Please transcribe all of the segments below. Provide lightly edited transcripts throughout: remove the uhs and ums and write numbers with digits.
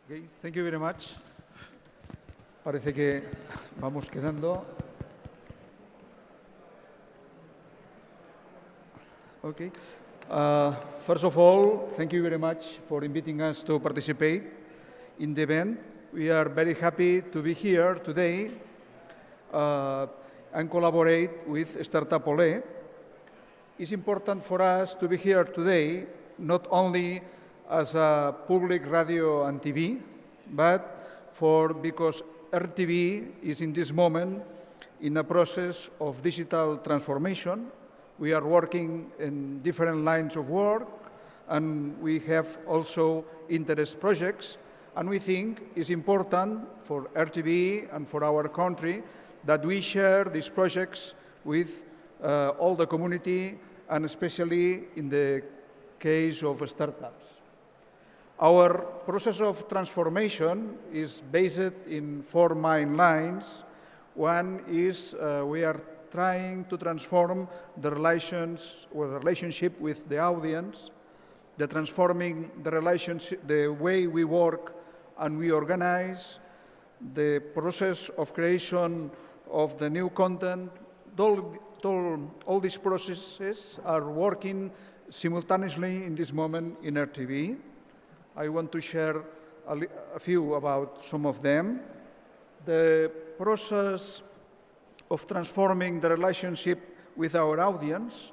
Okay, thank you very much. Parece que vamos quedando. Okay. First of all, thank you very much for inviting us to participate in the event. We are very happy to be here today and collaborate with StartUp Ole. It's important for us to be here today, not only as a public radio and TV, but because RTV is in this moment in a process of digital transformation. We are working in different lines of work, and we have also interest projects. And we think it's important for RTV and for our country that we share these projects with all the community, and especially in the case of startups. Our process of transformation is based in 4 main lines. One is we are trying to transform the relationship with the audience, transforming the relationship, the way we work and we organize, the process of creation of the new content. All these processes are working simultaneously in this moment in RTV. I want to share a few about some of them. The process of transforming the relationship with our audience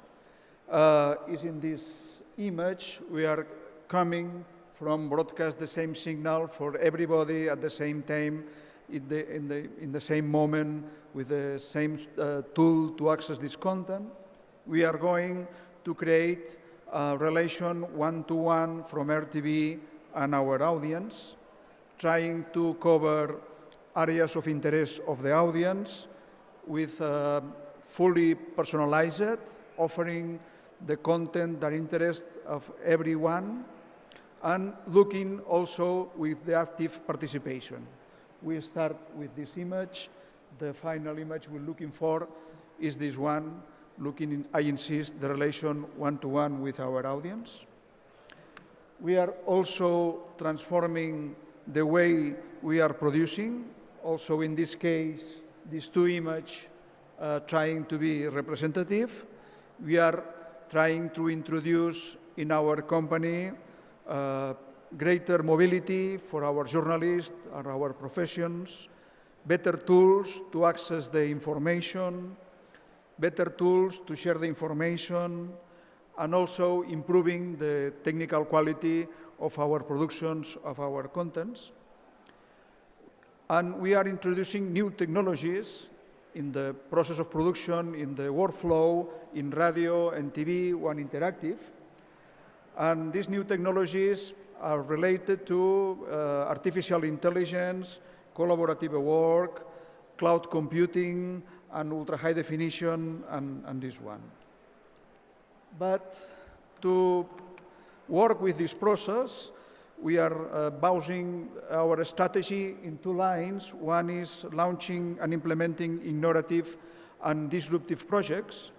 is in this image. We are coming from broadcast the same signal for everybody at the same time, in the same moment, with the same tool to access this content. We are going to create a relation one-to-one from RTV and our audience, trying to cover areas of interest of the audience with fully personalized, offering the content that interests of everyone, and looking also with the active participation. We start with this image. The final image we're looking for is this one, I insist, the relation one-to-one with our audience. We are also transforming the way we are producing. Also in this case, these 2 images trying to be representative. We are trying to introduce in our company greater mobility for our journalists and our professions, better tools to access the information, better tools to share the information, and also improving the technical quality of our productions, of our contents. And we are introducing new technologies in the process of production, in the workflow, in radio and TV, one interactive. And these new technologies are related to artificial intelligence, collaborative work, cloud computing, and ultra-high definition, and this one. But to work with this process, we are basing our strategy in 2 lines. One is launching and implementing innovative and disruptive projects,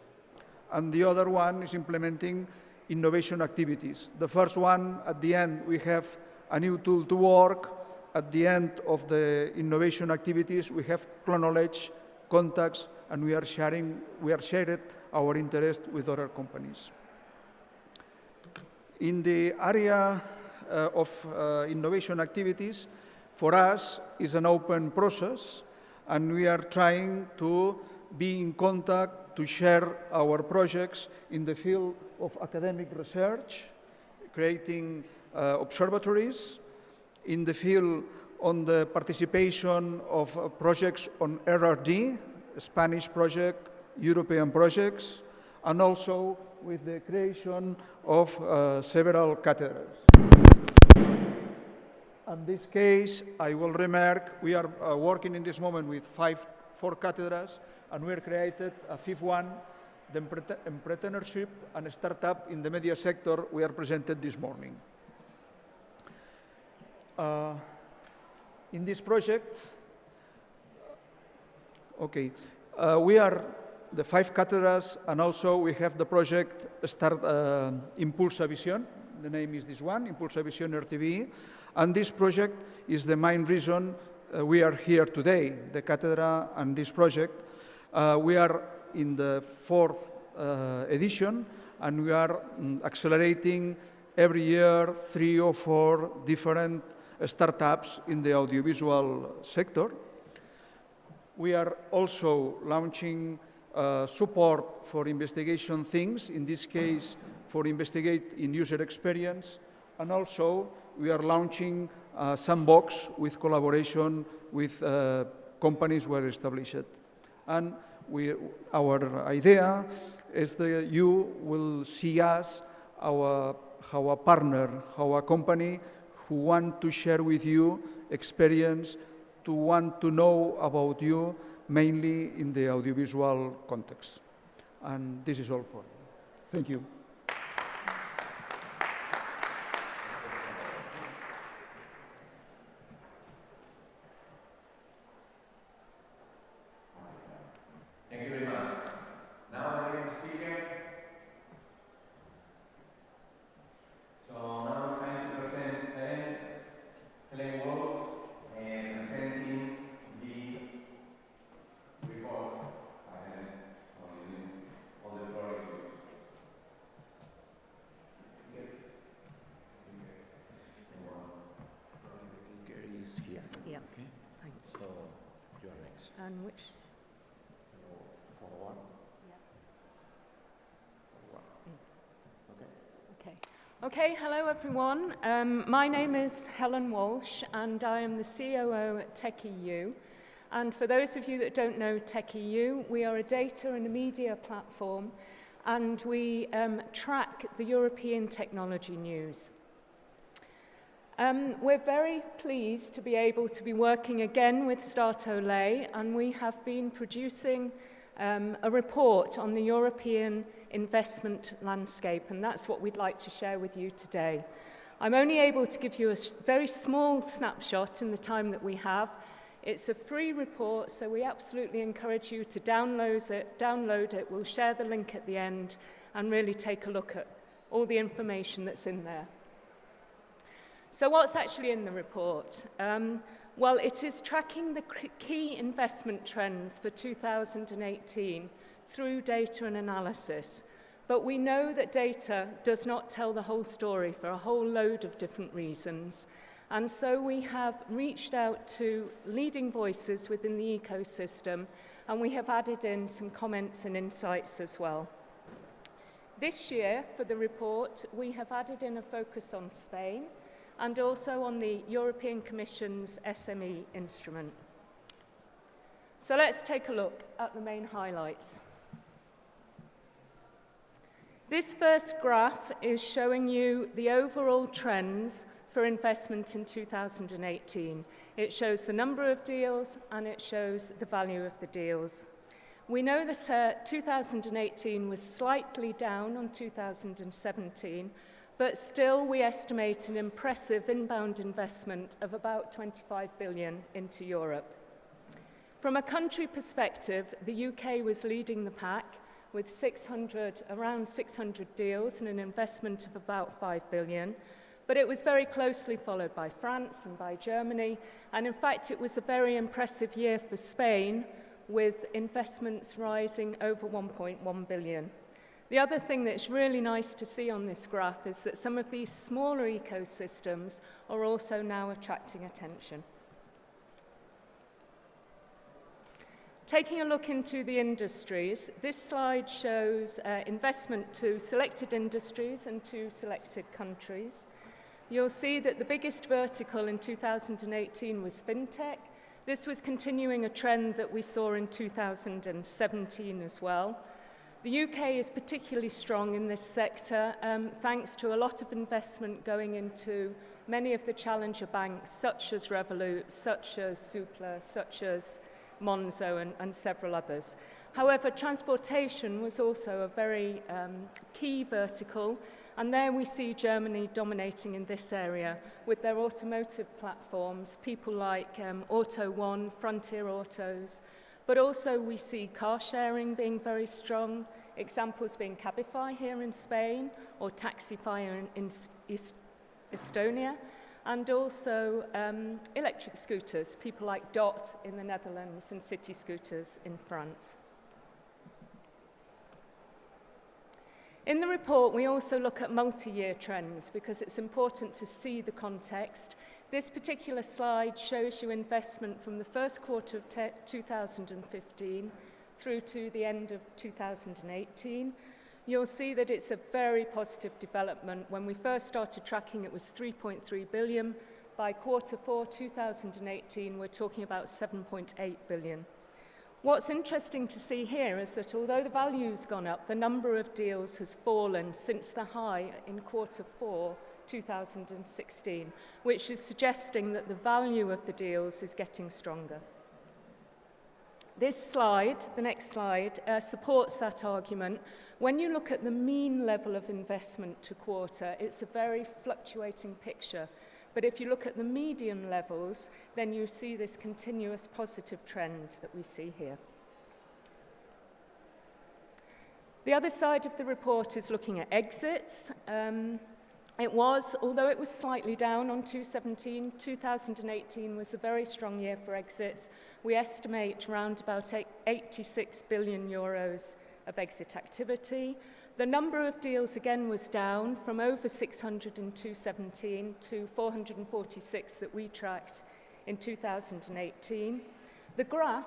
and the other one is implementing innovation activities. The first one, at the end, we have a new tool to work. At the end of the innovation activities, we have knowledge, contacts, and we are sharing our interest with other companies. In the area of innovation activities, for us, is an open process, and we are trying to be in contact to share our projects in the field of academic research, creating observatories, in the field on the participation of projects on RRD, Spanish project, European projects, and also with the creation of several cathedrals. In this case, I will remark, we are working in this moment with 4 cathedrals, and we have created a 5th one, the entrepreneurship and startup in the media sector we are presented this morning. In this project, we are the 5 cathedrals, and also we have the project Impulsa Visión, the name is this one, Impulsavision RTV, and this project is the main reason we are here today, the Cátedra and this project. We are in the 4th edition, and we are accelerating every year 3 or 4 different startups in the audiovisual sector. We are also launching support for investigation things, in this case for investigate in user experience, and also we are launching Sandbox with collaboration with companies well established. And our idea is that you will see us how a partner, how a company who want to share with you experience, to want to know about you, mainly in the audiovisual context. And this is all for me. Thank you. Thank you very much. Now the next speaker. So now it's time to present Helen Wolf presenting the report. On the floor. Gary is here. Yeah. Okay. Thanks. So you are next. And which? Forward. Yeah. Okay. Okay. Okay, hello everyone. My name is Helen Walsh and I am the COO at TechEU. And for those of you that don't know TechEU, we are a data and a media platform and we track the European technology news. We're very pleased to be able to be working again with StartUp, and we have been producing a report on the European investment landscape, and that's what we'd like to share with you today. I'm only able to give you a very small snapshot in the time that we have. It's a free report, so we absolutely encourage you to download it. We'll share the link at the end and really take a look at all the information that's in there. So what's actually in the report? Well, it is tracking the key investment trends for 2018 through data and analysis. But we know that data does not tell the whole story for a whole load of different reasons. And so we have reached out to leading voices within the ecosystem, and we have added in some comments and insights as well. This year, for the report, we have added in a focus on Spain, and also on the European Commission's SME instrument. So let's take a look at the main highlights. This first graph is showing you the overall trends for investment in 2018. It shows the number of deals and it shows the value of the deals. We know that 2018 was slightly down on 2017, but still we estimate an impressive inbound investment of about 25 billion into Europe. From a country perspective, the UK was leading the pack with around 600 deals and an investment of about 5 billion. But it was very closely followed by France and by Germany. And in fact, it was a very impressive year for Spain, with investments rising over 1.1 billion. The other thing that's really nice to see on this graph is that some of these smaller ecosystems are also now attracting attention. Taking a look into the industries, this slide shows investment to selected industries and to selected countries. You'll see that the biggest vertical in 2018 was fintech. This was continuing a trend that we saw in 2017 as well. The UK is particularly strong in this sector, thanks to a lot of investment going into many of the challenger banks, such as Revolut, such as Zoopla, such as Monzo, and several others. However, transportation was also a very key vertical, and there we see Germany dominating in this area with their automotive platforms, people like Auto One, Frontier Autos, But also we see car sharing being very strong, examples being Cabify here in Spain or Taxify in Estonia, and also electric scooters, people like Dot in the Netherlands and City Scooters in France. In the report, we also look at multi-year trends because it's important to see the context. This particular slide shows you investment from the first quarter of 2015 through to the end of 2018. You'll see that it's a very positive development. When we first started tracking, it was 3.3 billion. By quarter 4, 2018, we're talking about 7.8 billion. What's interesting to see here is that although the value's gone up, the number of deals has fallen since the high in quarter 4, 2016, which is suggesting that the value of the deals is getting stronger. This slide, the next slide, supports that argument. When you look at the mean level of investment to quarter, it's a very fluctuating picture. But if you look at the median levels, then you see this continuous positive trend that we see here. The other side of the report is looking at exits. Although it was slightly down on 2017, 2018 was a very strong year for exits. We estimate around about 86 billion euros of exit activity. The number of deals again was down from over 600 in 2017 to 446 that we tracked in 2018. The graph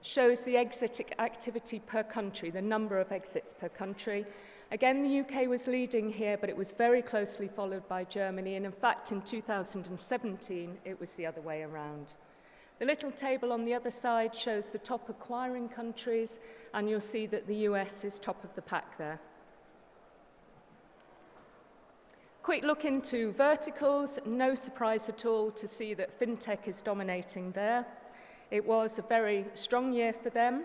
shows the exit activity per country, the number of exits per country. Again, the UK was leading here, but it was very closely followed by Germany, and in fact, in 2017, it was the other way around. The little table on the other side shows the top acquiring countries, and you'll see that the US is top of the pack there. Quick look into verticals. No surprise at all to see that fintech is dominating there. It was a very strong year for them.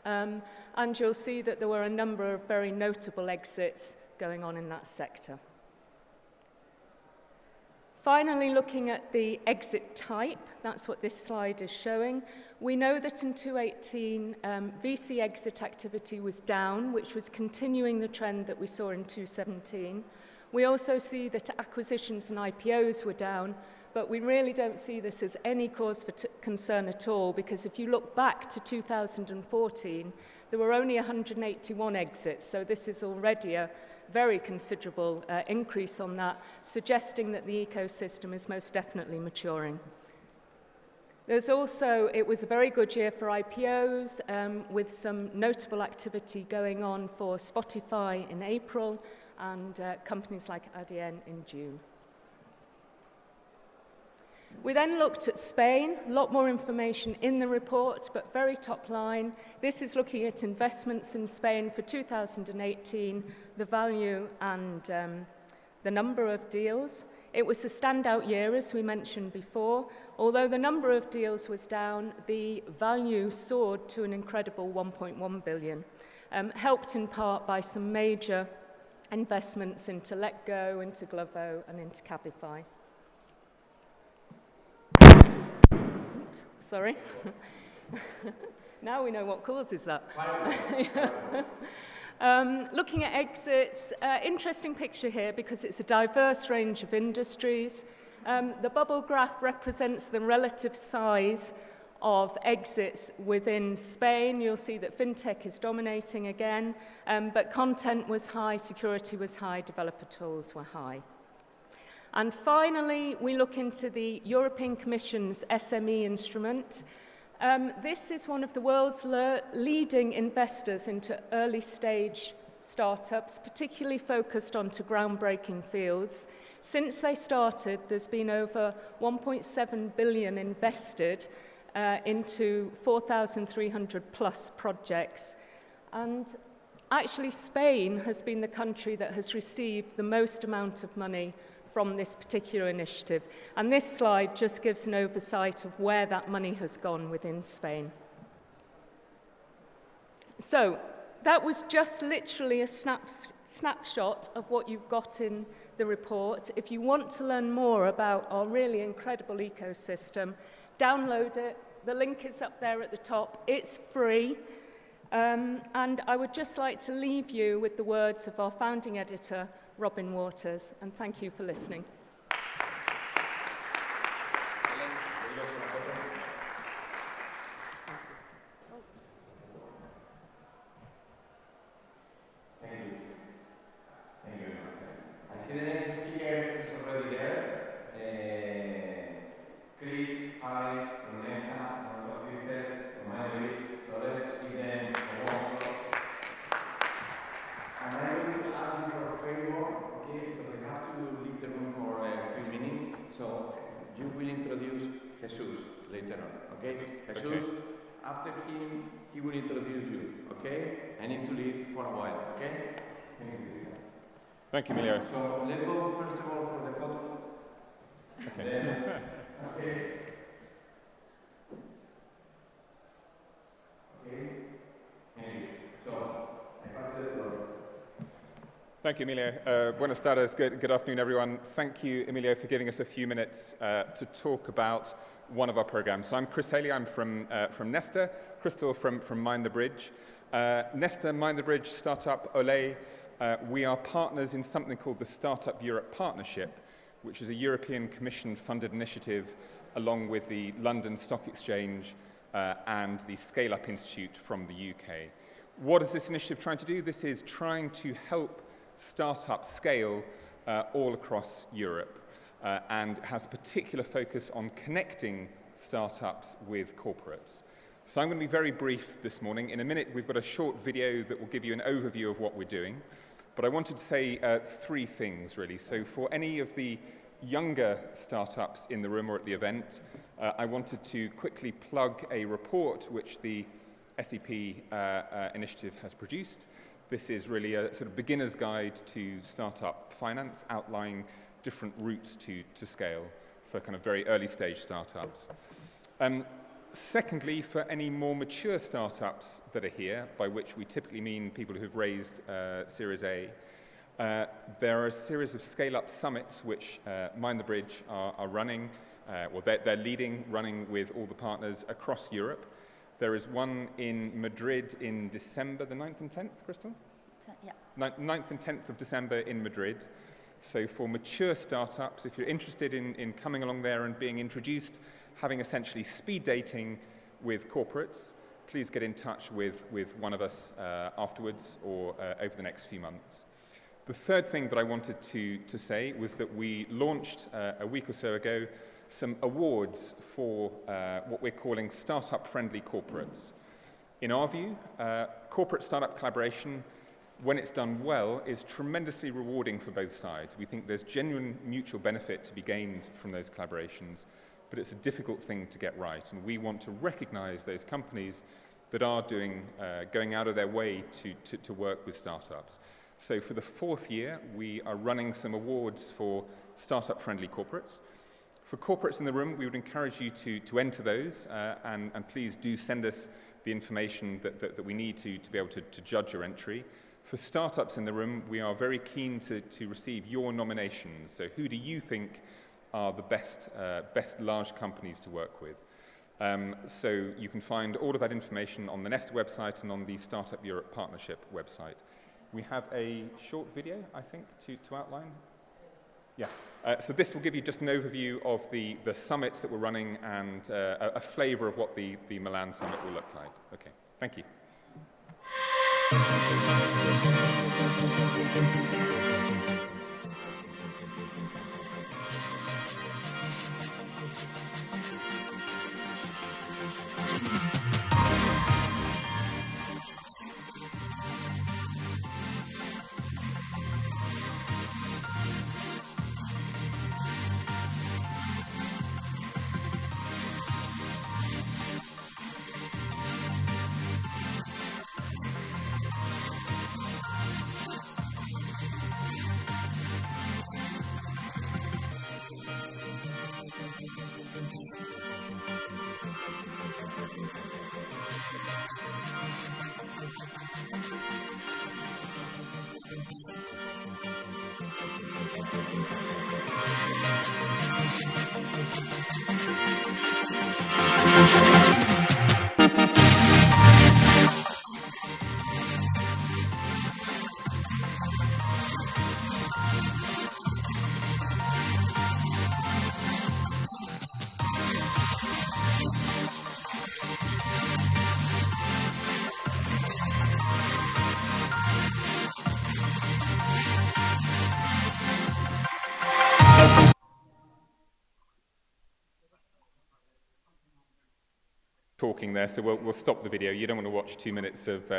And you'll see that there were a number of very notable exits going on in that sector. Finally, looking at the exit type, that's what this slide is showing. We know that in 2018, VC exit activity was down, which was continuing the trend that we saw in 2017. We also see that acquisitions and IPOs were down, but we really don't see this as any cause for concern at all, because if you look back to 2014, there were only 181 exits, so this is already a very considerable increase on that, suggesting that the ecosystem is most definitely maturing. It was a very good year for IPOs, with some notable activity going on for Spotify in April and companies like Adyen in June. We then looked at Spain, a lot more information in the report, but very top line. This is looking at investments in Spain for 2018, the value and the number of deals. It was a standout year, as we mentioned before. Although the number of deals was down, the value soared to an incredible 1.1 billion, helped in part by some major investments into LetGo, into Glovo, and into Cabify. Oops, sorry. Now we know what causes that. Looking at exits, interesting picture here because it's a diverse range of industries. The bubble graph represents the relative size of exits within Spain. You'll see that fintech is dominating again, but content was high, security was high, developer tools were high. And finally, we look into the European Commission's SME instrument. This is one of the world's leading investors into early-stage startups, particularly focused onto groundbreaking fields. Since they started, there's been over 1.7 billion invested into 4,300 plus projects. And actually, Spain has been the country that has received the most amount of money from this particular initiative. And this slide just gives an oversight of where that money has gone within Spain. So that was just literally a snapshot of what you've got in the report. If you want to learn more about our really incredible ecosystem, download it, The link is up there at the top. It's free. And I would just like to leave you with the words of our founding editor, Robin Waters, and thank you for listening. The next speaker is already there. Chris, Alex, from Nesta, and also Christel, from Multimedia. So let's give them a warm applause. And I will ask you for a favor, okay, because we have to leave the room for a few minutes. So you will introduce Jesus later on, okay? Jesus, okay. After him, he will introduce you, okay? I need to leave for a while, okay? Thank you. Thank you, Emilio. So let's go first of all for the photo. Okay. Then, okay. Okay. Thank you. So I pass the floor. Thank you, Emilio. Buenas tardes. Good afternoon, everyone. Thank you, Emilio, for giving us a few minutes to talk about one of our programs. So I'm Chris Haley. I'm from Nesta. Crystal from Mind the Bridge. Nesta, Mind the Bridge, StartUp, Ole. We are partners in something called the StartUp Europe Partnership, which is a European Commission-funded initiative along with the London Stock Exchange and the Scale-Up Institute from the UK. What is this initiative trying to do? This is trying to help startups scale all across Europe and has a particular focus on connecting startups with corporates. So I'm going to be very brief this morning. In a minute, we've got a short video that will give you an overview of what we're doing. But I wanted to say three things, really. So for any of the younger startups in the room or at the event, I wanted to quickly plug a report which the SEP initiative has produced. This is really a sort of beginner's guide to startup finance, outlining different routes to scale for kind of very early stage startups. Secondly, for any more mature startups that are here, by which we typically mean people who've raised Series A, there are a series of scale-up summits which Mind the Bridge are running, or they're leading, running with all the partners across Europe. There is one in Madrid in December, the 9th and 10th, Crystal? Yeah. 9th and 10th of December in Madrid. So for mature startups, if you're interested in coming along there and being introduced, having essentially speed dating with corporates, please get in touch with one of us afterwards or over the next few months. The third thing that I wanted to say was that we launched a week or so ago some awards for what we're calling startup-friendly corporates. In our view, corporate startup collaboration, when it's done well, is tremendously rewarding for both sides. We think there's genuine mutual benefit to be gained from those collaborations, but it's a difficult thing to get right, and we want to recognize those companies that are going out of their way to work with startups. So for the fourth year, we are running some awards for startup-friendly corporates. For corporates in the room, we would encourage you to enter those, and please do send us the information that we need to be able to judge your entry. For startups in the room, we are very keen to receive your nominations. So who do you think are the best large companies to work with? So you can find all of that information on the Nesta website and on the Startup Europe Partnership website. We have a short video, I think, to outline. Yeah. So this will give you just an overview of the summits that we're running and a flavor of what the Milan summit will look like. Okay, thank you. talking there, so we'll stop the video. You don't want to watch 2 minutes of,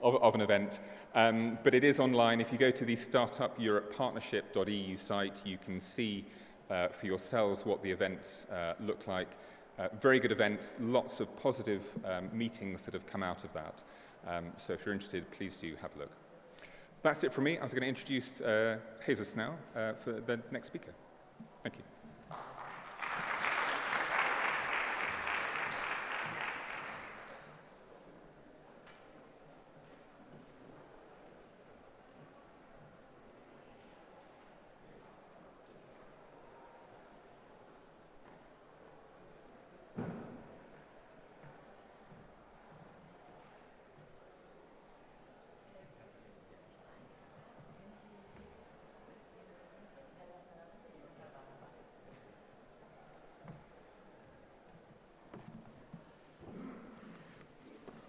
of an event. But it is online. If you go to the startupeuropepartnership.eu site, you can see for yourselves what the events look like. Very good events, lots of positive meetings that have come out of that. So if you're interested, please do have a look. That's it from me. I was going to introduce Jesus now for the next speaker. Thank you.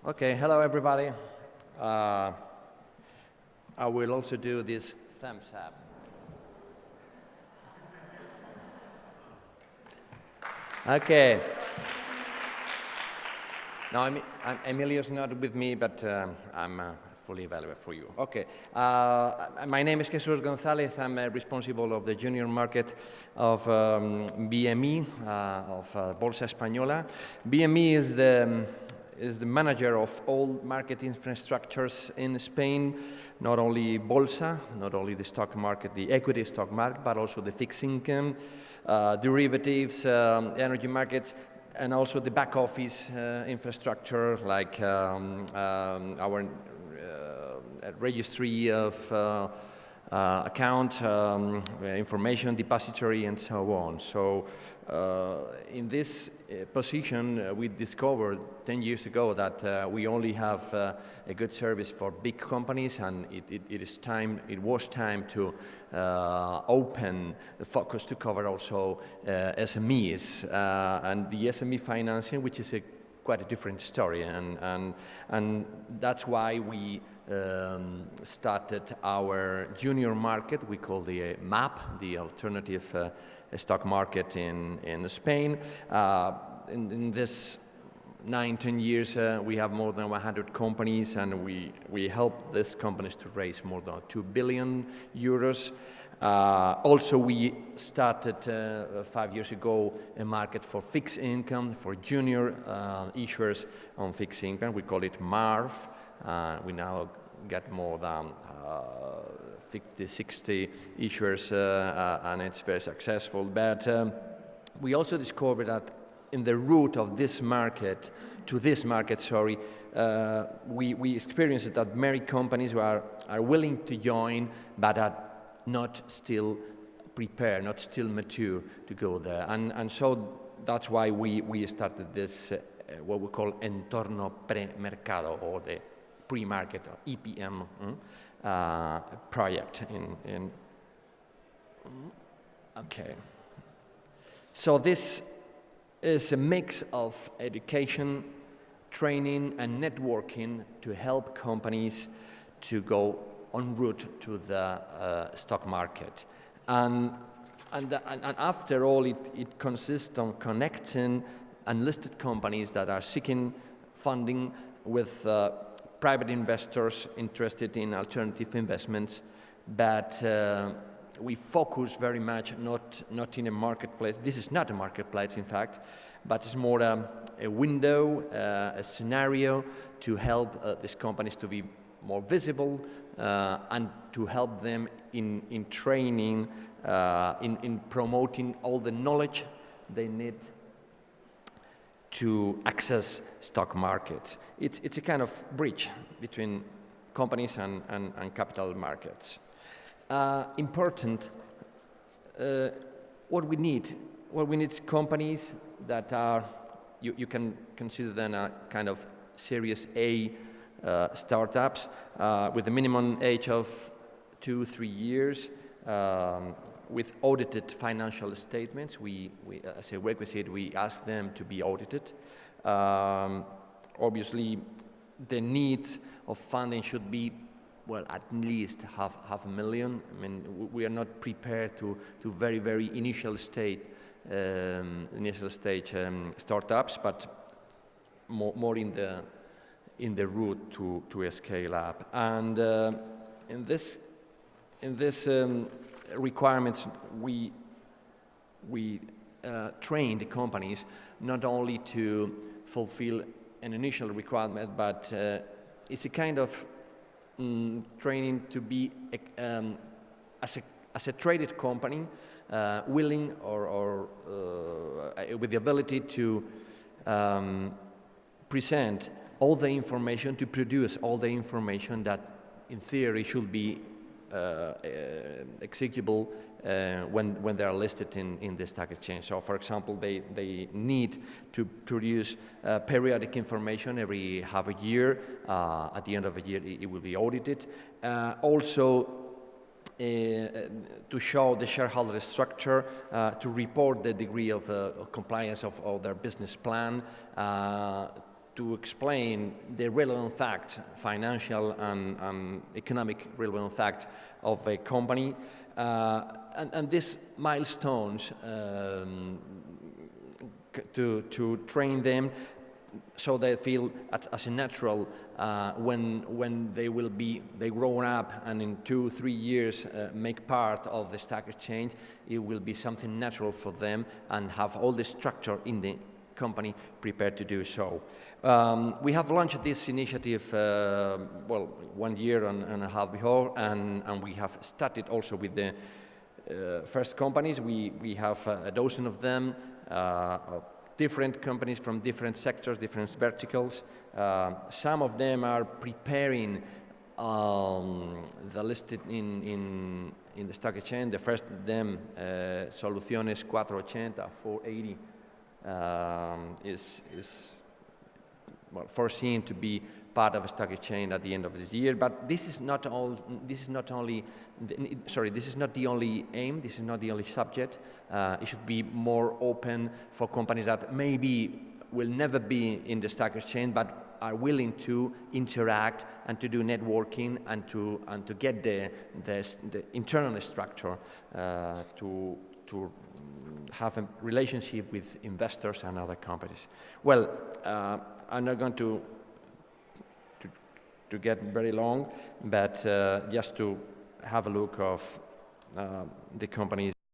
Okay, hello everybody. I will also do this thumbs up. Okay. Now, Emilio's not with me, but I'm fully available for you. Okay. My name is Jesus González. I'm responsible of the junior market of BME, of Bolsa Española. BME is the manager of all market infrastructures in Spain, not only Bolsa, not only the stock market, the equity stock market, but also the fixed income, derivatives, energy markets, and also the back office infrastructure like our registry of account, information depository, and so on. So in this position, we discovered 10 years ago that we only have a good service for big companies, and it was time to open the focus to cover also SMEs and the SME financing, which is quite a different story, and that's why we started our junior market. We call the MAP, the alternative stock market in Spain. In this 9-10 years, we have more than 100 companies, and we help these companies to raise more than 2 billion euros. Also, we started 5 years ago a market for fixed income, for junior issuers on fixed income. We call it MARF. We now get more than 50, 60 issuers, and it's very successful. But we also discovered that in the route of this market, we experienced that many companies are willing to join, but are not still prepared, not still mature to go there. And so that's why we started this, what we call entorno pre-mercado, or the pre-market, or EPM project. Okay. So this is a mix of education, training, and networking to help companies to go en route to the stock market. And after all, it consists on connecting unlisted companies that are seeking funding with private investors interested in alternative investments, but we focus very much not in a marketplace. This is not a marketplace, in fact, but it's more a window, a scenario to help these companies to be more visible and to help them in training, in promoting all the knowledge they need to access stock markets. It's a kind of bridge between companies and capital markets. Important, what we need companies that are, you can consider them a kind of Series A startups with a minimum age of 2-3 years, with audited financial statements. We as a requisite, we ask them to be audited. Obviously, the needs of funding should be, well, at least half a million. I mean, we are not prepared to very initial stage startups, but more in the route to a scale up. And in this requirements, we train the companies not only to fulfill an initial requirement, but it's a kind of training to be as a traded company, willing or with the ability to present all the information, to produce all the information that in theory should be executable when they are listed in the stock exchange. So, for example, they need to produce periodic information every half a year. At the end of a year, it will be audited. Also, to show the shareholder structure, to report the degree of compliance of their business plan, to explain the relevant facts, financial and economic relevant facts of a company. And these milestones to train them so they feel as a natural when they grow up and in 2-3 years make part of the stock exchange, it will be something natural for them and have all the structure in the company prepared to do so. We have launched this initiative 1 year and a half before, and we have started also with the first companies. We have a dozen of them, different companies from different sectors, different verticals. Some of them are preparing the listed in the stock exchange. The first of them, Soluciones 480, is foreseen to be part of a stock exchange at the end of this year. But this is not the only aim. This is not the only subject. It should be more open for companies that maybe will never be in the stock exchange, but are willing to interact and to do networking and to get the internal structure to have a relationship with investors and other companies. Well, I'm not going to get very long, but just to have a look of the companies